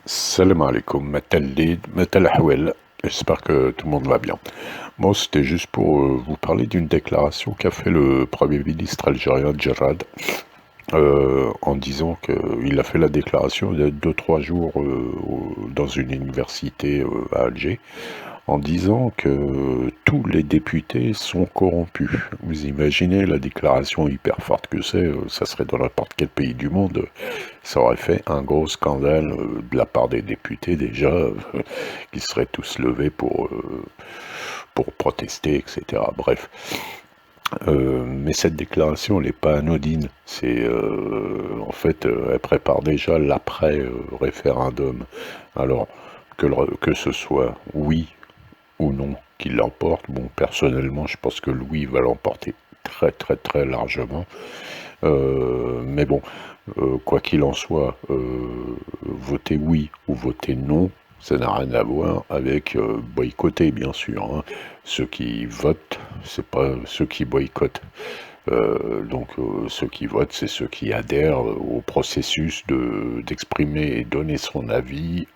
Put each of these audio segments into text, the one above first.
Salam alaikum, Matal Ahwel. J'espère que tout le monde va bien. Moi, c'était juste pour vous parler d'une déclaration qu'a fait le Premier ministre algérien Djerad en disant qu'il a fait la déclaration il y a 2-3 jours dans une université à Alger, en disant que tous les députés sont corrompus. Vous imaginez la déclaration hyper forte que c'est, ça serait dans n'importe quel pays du monde, ça aurait fait un gros scandale de la part des députés déjà, qui seraient tous levés pour protester, etc. Bref. Mais cette déclaration, elle n'est pas anodine. C'est en fait, elle prépare déjà l'après-référendum. Alors que ce soit oui ou non qui l'emporte, bon, personnellement, je pense que le oui va l'emporter très très très largement. Mais bon, quoi qu'il en soit, voter oui ou voter non, ça n'a rien à voir avec boycotter, bien sûr, hein. Ceux qui votent, c'est pas ceux qui boycottent. Ceux qui votent, c'est ceux qui adhèrent au processus d'exprimer et donner son avis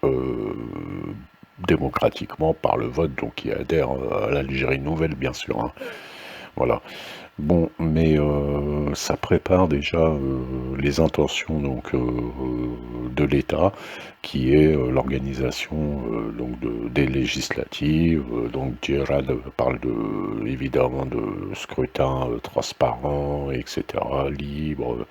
démocratiquement par le vote, donc qui adhèrent à l'Algérie nouvelle, bien sûr, hein. Voilà. Bon, mais ça prépare déjà les intentions de l'État, qui est l'organisation des législatives. Donc Djerad parle évidemment de scrutin transparent, etc., libre,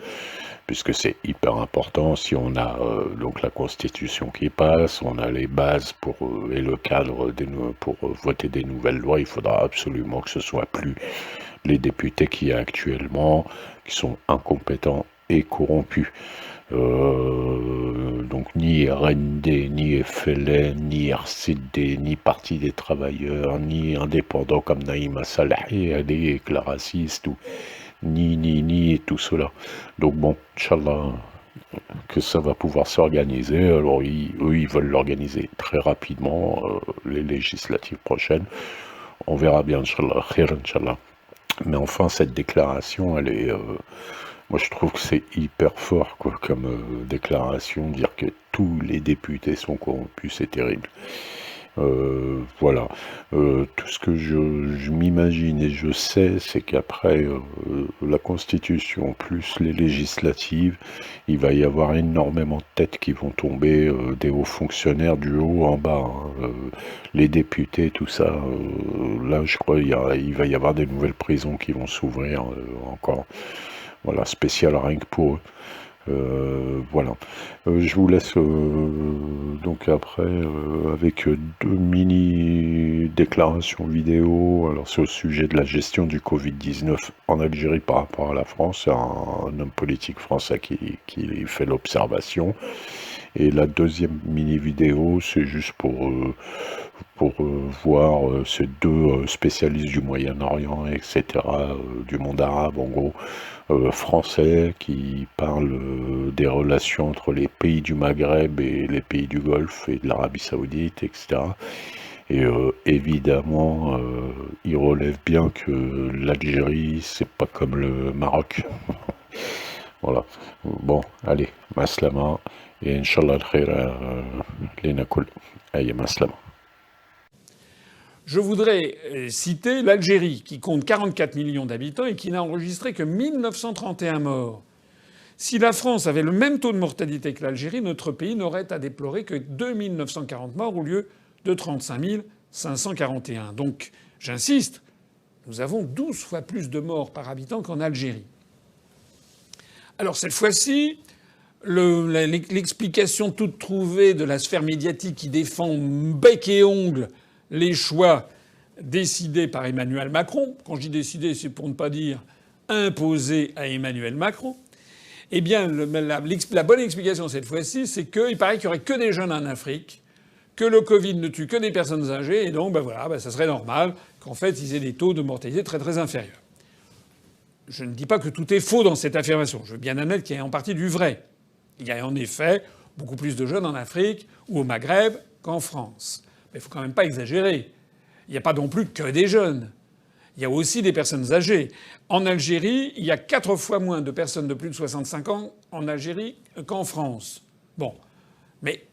puisque c'est hyper important. Si on a donc la Constitution qui passe, on a les bases et le cadre pour voter des nouvelles lois, il faudra absolument que ce soit plus les députés qu'il y a actuellement, qui sont incompétents et corrompus. Donc ni RND, ni FLN, ni RCD, ni Parti des travailleurs, ni indépendants comme Naïma Salahi, Ali, Claraciste, ni et tout cela. Donc bon, Inch'Allah, que ça va pouvoir s'organiser. Alors eux, ils veulent l'organiser très rapidement, les législatives prochaines. On verra bien, Inch'Allah, khair, Inch'Allah. Mais enfin, cette déclaration, elle est, moi je trouve que c'est hyper fort, quoi, comme déclaration. Dire que tous les députés sont corrompus, c'est terrible. Voilà. Tout ce que je m'imagine et je sais, c'est qu'après la Constitution plus les législatives, il va y avoir énormément de têtes qui vont tomber, des hauts fonctionnaires du haut en bas, hein. Les députés, tout ça. Là, je crois il va y avoir des nouvelles prisons qui vont s'ouvrir encore. Voilà, spécial rien que pour eux. Voilà. Je vous laisse donc après avec deux mini déclarations vidéo. Alors c'est au sujet de la gestion du Covid-19 en Algérie par rapport à la France. C'est un homme politique français qui fait l'observation. Et la deuxième mini vidéo, c'est juste pour voir ces deux spécialistes du Moyen-Orient, etc., du monde arabe en gros, français, qui parlent des relations entre les pays du Maghreb et les pays du Golfe et de l'Arabie Saoudite, etc. Et évidemment, ils relèvent bien que l'Algérie, c'est pas comme le Maroc. Voilà. Bon, allez, maslama, et Inch'Allah al-khair lina kul. Allez, maslama. Je voudrais citer l'Algérie, qui compte 44 millions d'habitants et qui n'a enregistré que 1931 morts. Si la France avait le même taux de mortalité que l'Algérie, notre pays n'aurait à déplorer que 2 940 morts au lieu de 35 541. Donc, j'insiste, nous avons 12 fois plus de morts par habitant qu'en Algérie. Alors cette fois-ci, l'explication toute trouvée de la sphère médiatique qui défend bec et ongle les choix décidés par Emmanuel Macron, quand je dis décidés, c'est pour ne pas dire imposés à Emmanuel Macron, eh bien la bonne explication cette fois-ci, c'est qu'il paraît qu'il y aurait que des jeunes en Afrique, que le Covid ne tue que des personnes âgées, et donc ça serait normal qu'en fait ils aient des taux de mortalité très très inférieurs. Je ne dis pas que tout est faux dans cette affirmation. Je veux bien admettre qu'il y a en partie du vrai. Il y a en effet beaucoup plus de jeunes en Afrique ou au Maghreb qu'en France. Mais il faut quand même pas exagérer. Il n'y a pas non plus que des jeunes. Il y a aussi des personnes âgées. En Algérie, il y a 4 fois moins de personnes de plus de 65 ans en Algérie qu'en France. Bon. Mais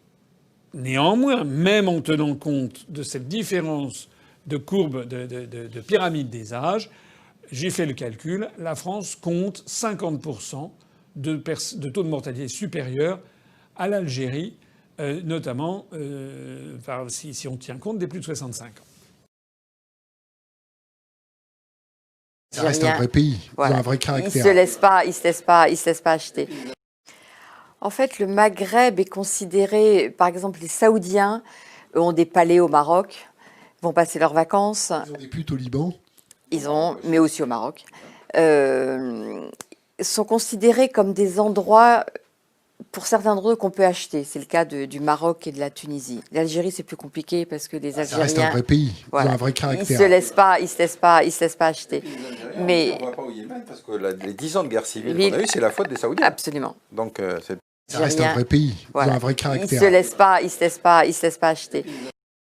Néanmoins, même en tenant compte de cette différence de courbe de pyramide des âges, j'ai fait le calcul, la France compte 50% de taux de mortalité supérieur à l'Algérie, notamment si on tient compte des plus de 65 ans. Ça reste un vrai pays, voilà. Ils ont un vrai caractère. Ils se laissent pas acheter. En fait, le Maghreb est considéré, par exemple, les Saoudiens ont des palais au Maroc, vont passer leurs vacances. Ils ont des putes au Liban. Mais aussi au Maroc. Sont considérés comme des endroits, pour certains d'entre eux, qu'on peut acheter. C'est le cas du Maroc et de la Tunisie. L'Algérie, c'est plus compliqué parce que les Algériens... Ça reste un vrai pays, voilà, ils ont un vrai caractère. Ils se laissent pas acheter. Mais on ne va pas au Yémen parce que les 10 ans de guerre civile qu'on a eu, c'est la faute des Saoudiens. Absolument. Donc, ça reste un vrai pays, ils ont un vrai caractère. Ils se laissent pas acheter.